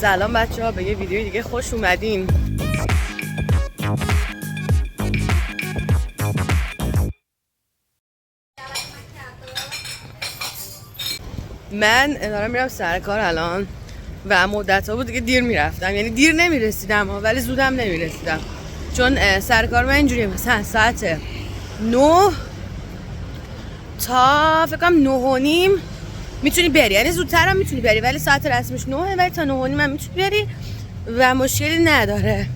سلام بچه ها، به یه ویدیو دیگه خوش اومدین. من دارم میرم سر کار الان و مدت ها بود دیگه دیر میرفتم، یعنی دیر نمیرسیدم ولی زودم نمیرسیدم، چون سر کار من اینجوریه مثلا ساعت 9 تا فکر کنم 9 و نیم میتونی بری، یعنی زودتر هم میتونی بری ولی ساعت رسمیش 9 ولی تا 9 و نیم هم میتونی بری و مشکلی نداره.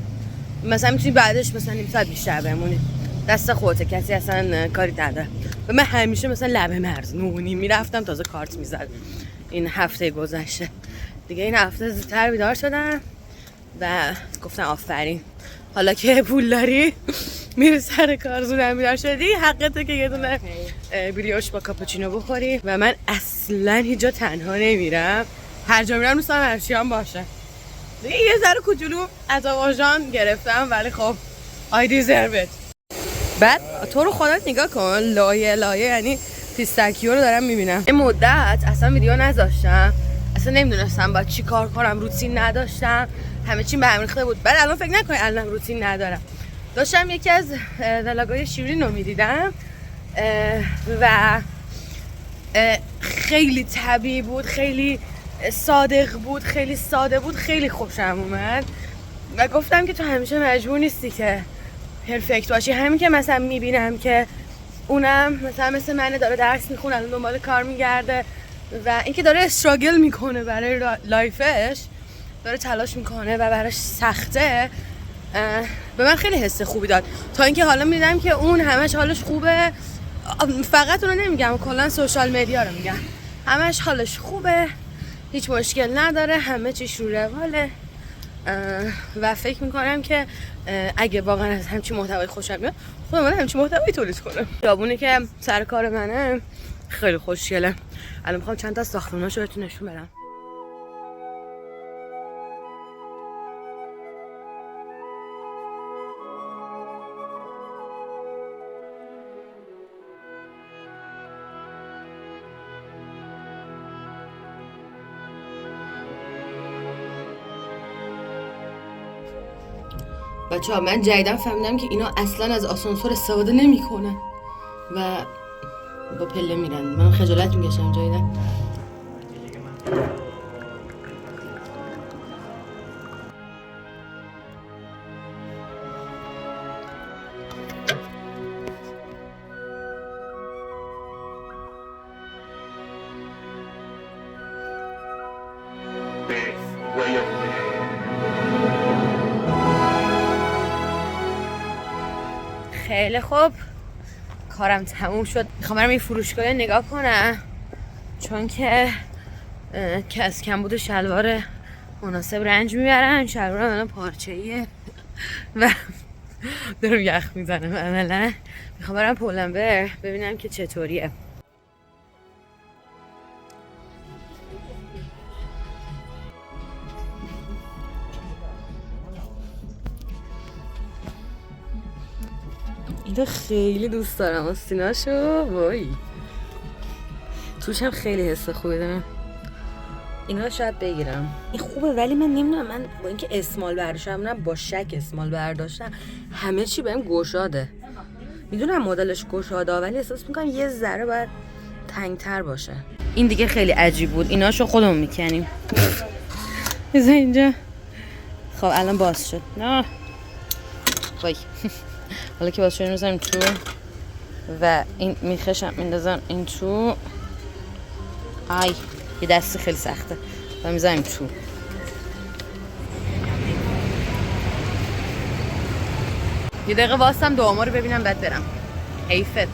مثلا میتونی بعدش مثلا نیم ساعت بیشتر بمونی، دست خودته، کسی اصلا کاری نداره. و من همیشه مثلا لبه مرز 9 و نیم میرفتم، تازه کارت میزد. این هفته گذشته دیگه این هفته زودتر بیدار شدم و گفتم آفرین، حالا که پول داری میره سر کار زودم بیدار شدی، حقته که یه دونه بریوش با کاپوچینو بخوری. و من اصلا هیچ جا تنها نمیرم، هر جا میرم دوست دارم هرچیام باشه. دیگه یه ذره کوچولو از آواژان گرفتم ولی خب I deserve it. بعد تو رو خودت نگاه کن، لایه لایه، یعنی پیستاکیو رو دارم میبینم. این مدت اصلا ویدیو نذاشتم، اصلا نمیدونستم باید چی کار کنم، روتین نداشتم، همه چی به هم ریخته بود. بعد الان فکر نکنی الان روتین ندارم، داشتم یکی از ولاگای شیرین رو میدیدم و خیلی طبیعی بود، خیلی صادق بود، خیلی ساده بود، خیلی خوشم اومد و گفتم که تو همیشه مجبور نیستی که پرفکت باشی. همین که مثلا میبینم که اونم مثلا مثل منه، داره درس میخونه، الان دنبال کار میگرده و اینکه داره استراگل میکنه برای لایفش، داره تلاش میکنه و براش سخته، به من خیلی حس خوبی داد. تا اینکه حالا میدم که اون همش حالش خوبه، فقط اونو نمیگم، کلا سوشال مدیا رو میگم، همش حالش خوبه، هیچ مشکل نداره، همه چیش رو رواله و فکر میکنم که اگه واقعا از همچین محتوای خوشم میاد، خودم من همچین محتوایی تولید کنم. خیابونی که سر کار منه خیلی خوشگله. الان میخوام چند تا از ساختموناشو بهتون نشون بدم. بچه‌ها من جدیدن فهمیدم که اینا اصلا از آسانسور استفاده نمیکنن و با پله میرن. من خجالت میکشم جدیدن. خیلی خوب، کارم تموم شد. میخوام برم این فروشگاه نگاه کنم، چون که از کمبود شلوار مناسب رنج میبرم. شلوارم الان پارچه‌ایه و دارم یخ میزنم عملا. میخوام برم پولنبر ببینم که چطوریه. اینو خیلی دوست دارم، آستیناشو وای، توش هم خیلی حس خوبی دارم. اینا شاید بگیرم، این خوبه ولی من نمیدونم، من با اینکه اسمال برداشتم، نه با شک اسمال برداشتم، همه چی بهم گشاده. میدونم مدلش گشاده ولی احساس میکنم یه ذره باید تنگتر باشه. این دیگه خیلی عجیب بود، ایناشو خودمون میکنیم. بذار اینجا. خب الان باز شد. نه وای حالا که باز شد میذارم تو و این میخشم میندازم این تو. آی یه دستی خیلی سخته و میذارم تو. یه دقیقه واسم دوما رو ببینم بعد برم. حیفت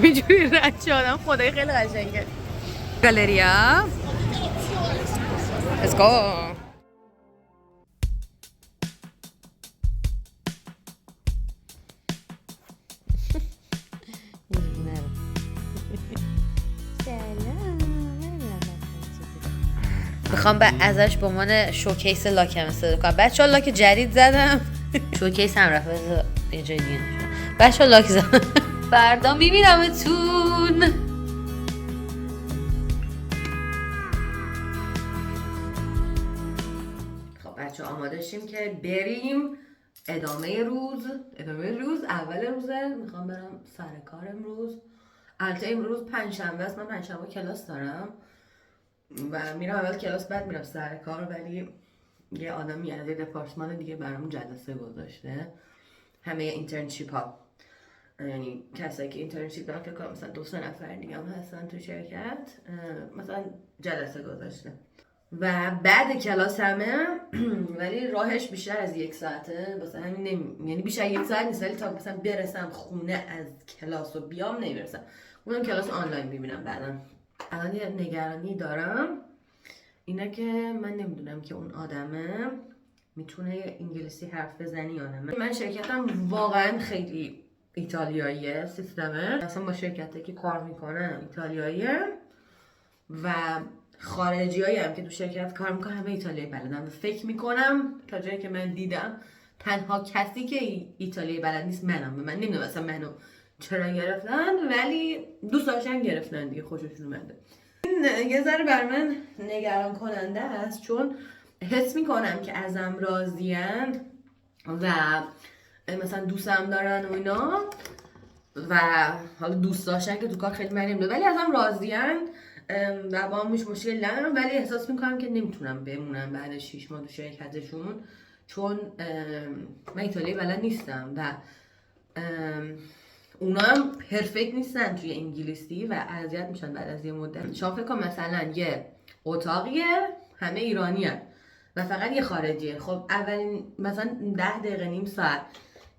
اینجوری رد شدم، خدای خیلی قشنگه. گالریا let's go. میخوام ازش به عنوان شوکیس لاکم استفاده کنم. بچه‌ها لاک جدید زدم. شوکیس هم رفت یه جای دیگه. بچه‌ها لاک زدم. فردا میبینمتون. بچه آماده شیم که بریم ادامه روز. اول روزه میخوام برم سر کار امروز. البته امروز پنجشنبه است، من پنجشنبه کلاس دارم و میرم اول کلاس بعد میرم سر کار، ولی یه آدمی از دپارتمان دیگه برام جلسه گذاشته. همه اینترنشیپ ها، یعنی کسایی که اینترنشیپ دارن که مثلا 2-3 نفر دیگه هم هستن تو شرکت، مثلا جلسه گذاشته و بعد کلاس همه ولی راهش بیشتر از 1 ساعته، واسه همین یعنی بیشتر 1 ساعت نیست، ولی تا مثلا برسم خونه از کلاس و بیام نمیرسم. اونم کلاس آنلاین میبینم بعدا. الان یه نگرانی دارم، اینه که من نمیدونم که اون آدمه میتونه انگلیسی حرف بزنی یا نه. من شرکتم واقعا خیلی ایتالیاییه سیستمه، اصلا با شرکتی که کار میکنم ایتالیاییه و خارجی هایی هم که تو شرکت کار میکنم همه ایتالیایی بلدن و فکر میکنم تا جایی که من دیدم تنها کسی که ایتالیایی بلد نیست منم. من نمیدونم اصلا منو چرا گرفتن، ولی دوست داشتن گرفتن دیگه، خوششون اومده. این یه ذره بر من نگران کننده است، چون حس میکنم که ازم راضین و مثلا دوستم دارن و اینا و حالا دوست داشتن که تو کار خیلی من نمیده، ولی ازم راضین و با هم مشکل ندارم، ولی احساس میکنم که نمیتونم بمونم بعد 6 ماه تو شرکتشون، چون من ایتالیایی بلد نیستم و اونا هم پرفکت نیستن توی انگلیسی و اذیت میشن بعد از یه مدت. شما فکر کن مثلا یه اتاقیه همه ایرانی هست و فقط یه خارجیه، خب اولین مثلا 10 دقیقه نیم ساعت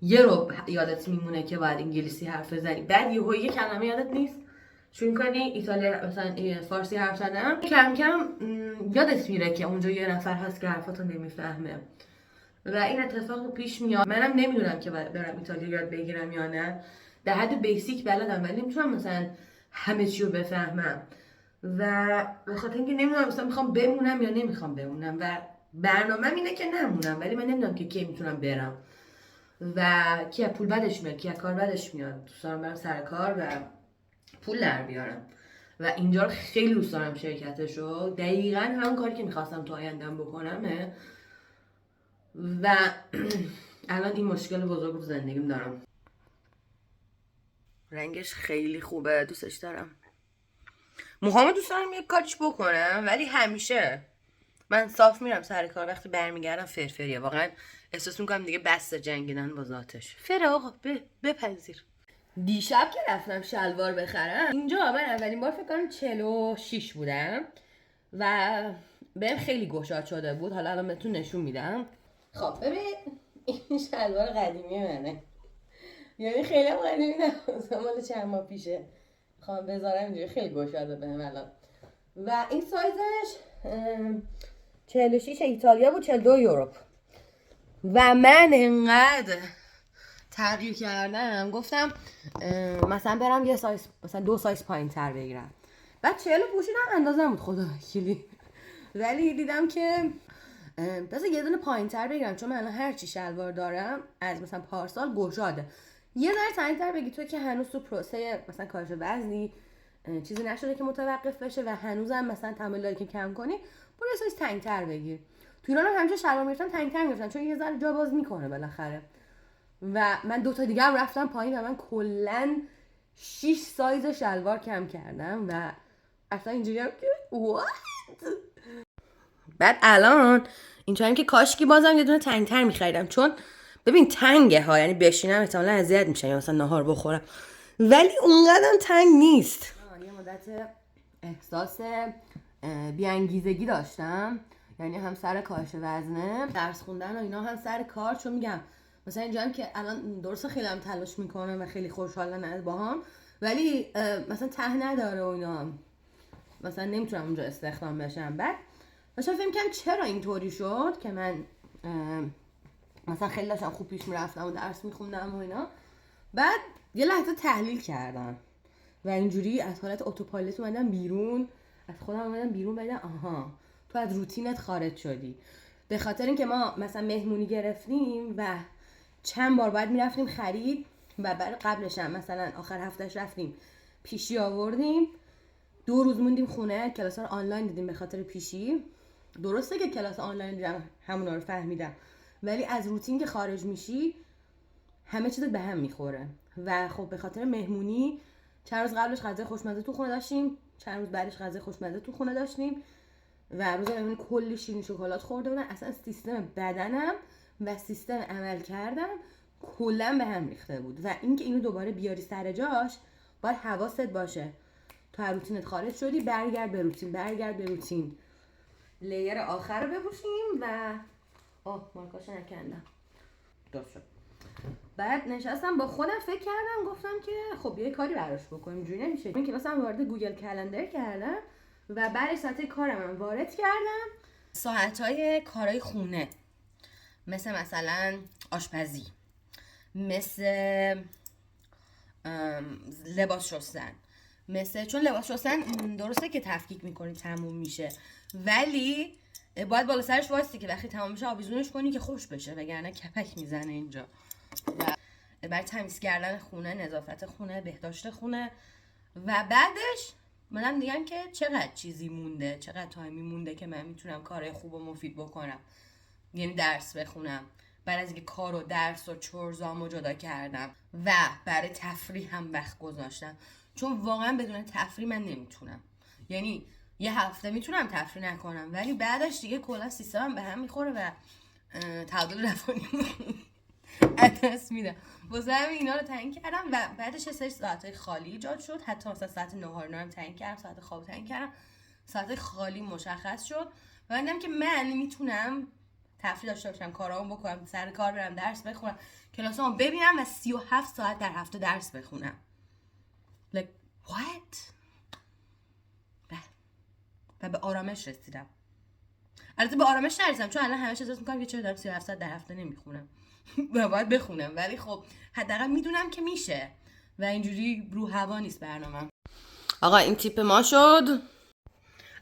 یه رو یادت میمونه که باید انگلیسی حرف بزنی، بعد یه کلمه یادت نیست، شروع کنی ایتالیایی مثلا فارسی حرف زدن، کم کم یادت میره که اونجا یه نفر هست که حرفاتو نمیفهمه و این اتفاق پیش میاد. منم نمیدونم که برم ایتالیا یاد بگیرم یا نه، در حد بیسیک بلدم ولی نمیتونم مثلا همه چی رو بفهمم و به خاطر اینکه نمیدونم مثلا میخوام بمونم یا نمیخوام بمونم و برنامه‌م اینه که نمونم، ولی من نمیدونم که کی میتونم برم و کی پول بدش میاد، کی کار بدش میاد. دوست دارم برم سر کار و پول در بیارم و اینجا رو خیلی دوست دارم شرکتشو، دقیقاً همون کاری که میخواستم تو آیندهم بکنمه و الان این مشکل بزرگ تو زندگیم دارم. رنگش خیلی خوبه، دوستش دارم. موهامو دوست دارم یه کاریش بکنم، ولی همیشه من صاف میرم سر کار، وقتی برمیگردم فرفریه. واقعا احساس میکنم دیگه بس جنگیدن با ذاتش. فر آقا بپذیر. دیشب که رفتم شلوار بخرم اینجا، من اولین بار فکر کنم 46 بودم و بهم خیلی گشاد شده بود. حالا الان بهتون نشون میدم. خب ببین این شلوار قدیمی منه، یعنی خیلی هم قدیمی نه، مال چند ماه پیشه. میخوام بذارم اینجوری، خیلی گشاده بهم الان و این سایزش 46 ایتالیا بود، 42 اروپا و من انقدر تغییر کردم گفتم مثلا برم یه سایز مثلا 2 سایز پایین تر بگیرم. بعد 40 پوشیدم اندازم بود خدا وکیلی، ولی دیدم که بذار یه دونه پایین تر بگیرم، چون من الان هر چی شلوار دارم از مثلا پارسال گشاده. یه ذره تنگ تر بگی تو که هنوز تو پروسه مثلا کاهش وزنی چیزی نشده که متوقف بشه و هنوزم مثلا تمایل داری که کم کنی، برو یه سایز تنگ تر بگیر. تو ایران هم همیشه شلوار میگرفتم تنگ تر میگرفتم، چون یه ذره جا باز میکنه بالاخره. و من 2 تا دیگه هم رفتم پایین و من کلا 6 سایز شلوار کم کردم و اصلا اینجوریام که what. بعد الان اینجوریام که کاشکی بازم یه دونه تنگ تر میخریدم، چون ببین تنگه ها، یعنی بشینم احتمالاً اذیت میشم یا مثلا نهار بخورم، ولی اونقدرم تنگ نیست. یه مدت احساس بی‌انگیزگی داشتم، یعنی هم سر کاهش وزنه، درس خوندن و اینا، هم سر کار، چون میگم مثلا اینجام که الان درسته خیلی هم تلاش میکنم و خیلی خوشحالم از باهام، ولی مثلا ته نداره و اینا، مثلا نمیتونم اونجا استخدام بشم. بعد مثلا فکر کنم چرا اینطوری شد که من مثلا خیلی داشتم خوب پیش میرفتم و درس میخوندم و اینا، بعد یه لحظه تحلیل کردم و اینجوری از حالت اتوپایلوت اومدم بیرون، از خودم اومدم بیرون، بعد آها تو از روتینت خارج شدی. به خاطر اینکه ما مثلا مهمونی گرفتیم و چند بار باید میرفتیم خرید و بعد قبلش هم مثلا آخر هفتهش رفتیم پیشی آوردیم، 2 روز موندیم خونه، کلاس‌ها رو آنلاین دیدیم به خاطر پیشی درسته که کلاس آنلاین دیدم همونا رو فهمیدم، ولی از روتین که خارج میشی همه چیزت به هم میخوره. و خب به خاطر مهمونی چند روز قبلش غذای خوشمزه تو خونه داشتیم، چند روز بعدش غذای خوشمزه تو خونه داشتیم و روز مهمونی کلی شیرینی شکلات خورده بودن. اصلا سیستم بدنم و سیستم عمل کردم کلا به هم ریخته بود و اینکه اینو دوباره بیاری سر جاش باید حواست باشه. تو از روتینت خارج شدی، برگرد به روتین. لیر آخر رو بپوشیم و مارکاشو نکندم. درست شد. بعد نشستم با خودم فکر کردم، گفتم که خب یه کاری براش بکنیم، اینجوری نمیشه. من کلاسم وارد گوگل کلندر کردم و بعد ساعت کارم وارد کردم، ساعت‌های کارهای خونه، مثلا آشپزی، مثل لباس شستن، چون لباس شستن درسته که تفکیک میکنی تموم میشه، ولی باید بالا سرش وایستی که وقتی تمام میشه آویزونش کنی که خوش بشه، وگرنه کپک میزنه اینجا. و برای تمیز کردن خونه، نظافت خونه، بهداشت خونه. و بعدش منم دیگم که چقدر چیزی مونده، چقدر تایمی مونده که من میتونم کارهای خوب و مفید بکنم، یعنی درس بخونم. بعد از اینکه کار و درس و چرزامو جدا کردم و برای تفریح هم وقت گذاشتم، چون واقعا بدون تفریح من نمیتونم. یعنی یه هفته میتونم تفریح نکنم ولی بعدش دیگه کلا سیستمم به هم میخوره و تعادل روانی از دست میدم. واسه همین اینا رو تعیین کردم و بعدش یه سری ساعت‌های خالی ایجاد شد. حتی مثلا ساعت نهار هم تعیین کردم، ساعت خواب تعیین کردم، ساعت خالی مشخص شد و دیدم که من میتونم تفریح داشته باشم، کارامو بکنم، سر کار برم، درس بخونم، کلاسامو ببینم و 37 ساعت در هفته درس بخونم. like what؟ و به آرامش رسیدم. البته به آرامش نرسیدم چون الان همش احساس میکنم که چرا دارم 37 ساعت در هفته نمیخونم و باید بخونم، ولی خب حداقل میدونم که میشه و اینجوری رو هوا نیست برنامه‌م. آقا این تیپ ما شد.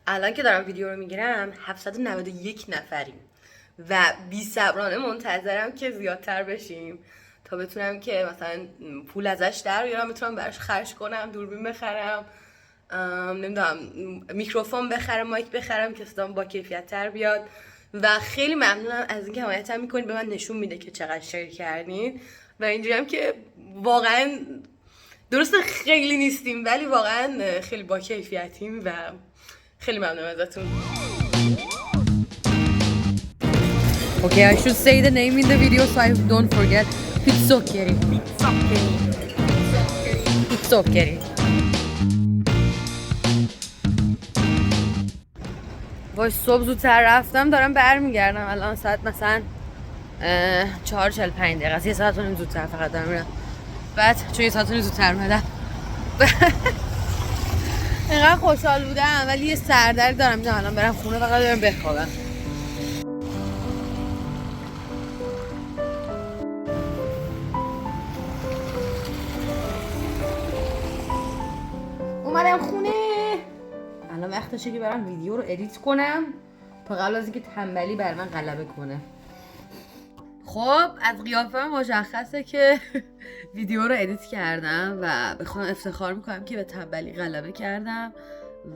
الان که دارم ویدیو رو میگیرم 791 نفریم و بی‌صبرانه منتظرم که زیادتر بشیم تا بتونم که مثلا پول ازش در بیارم، میتونم براش خرج کنم، دوربین بخرم، نمیدونم میکروفون بخرم، مایک بخرم که صدام با کیفیت تر بیاد. و خیلی ممنونم از اینکه حمایتم میکنید، به من نشون میده که چقدر شیر کردین و اینجوری هم که واقعا درسته خیلی نیستیم ولی واقعا خیلی با کیفیتیم و خیلی ممنونم ازتون. Okay, I should say the name in the video so I don't forget. Pizzoccheri. وای صبح زودتر رفتم، دارم برمیگردم. الان ساعت مثلا 4:45 دقیقه، یه ساعت و نیم زودتر فقط دارم میرم. بعد چون یه ساعت و نیم زودتر اومدم اینقدر خوشحال بودم ولی یه سردرد دارم، میدونم الان برم خونه فقط برم بخوابم. اومدم خونه، الان وقتشه که برم ویدیو رو ادیت کنم تا قبل از اینکه تنبلی بر من غلبه کنه. خب از قیافه مشخصه که ویدیو رو ادیت کردم و به خودم افتخار میکنم که به تنبلی غلبه کردم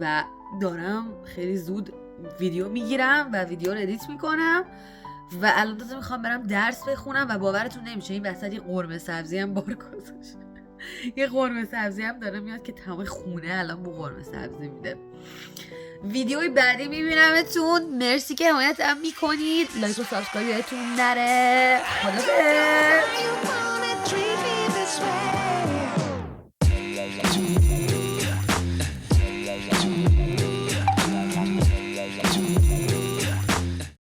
و دارم خیلی زود ویدیو میگیرم و ویدیو رو ادیت میکنم و الان تازه میخوام برم درس بخونم و باورتون نمیشه این وسط یه قرمه سبزی هم بار گذاشت. یه قرمه سبزی هم داره میاد که تمام خونه الان با قرمه سبزی میده. ویدیوی بعدی میبینمتون. مرسی که حمایتم میکنید. لایک و سابسکرایب یادتون نره. خدافظ.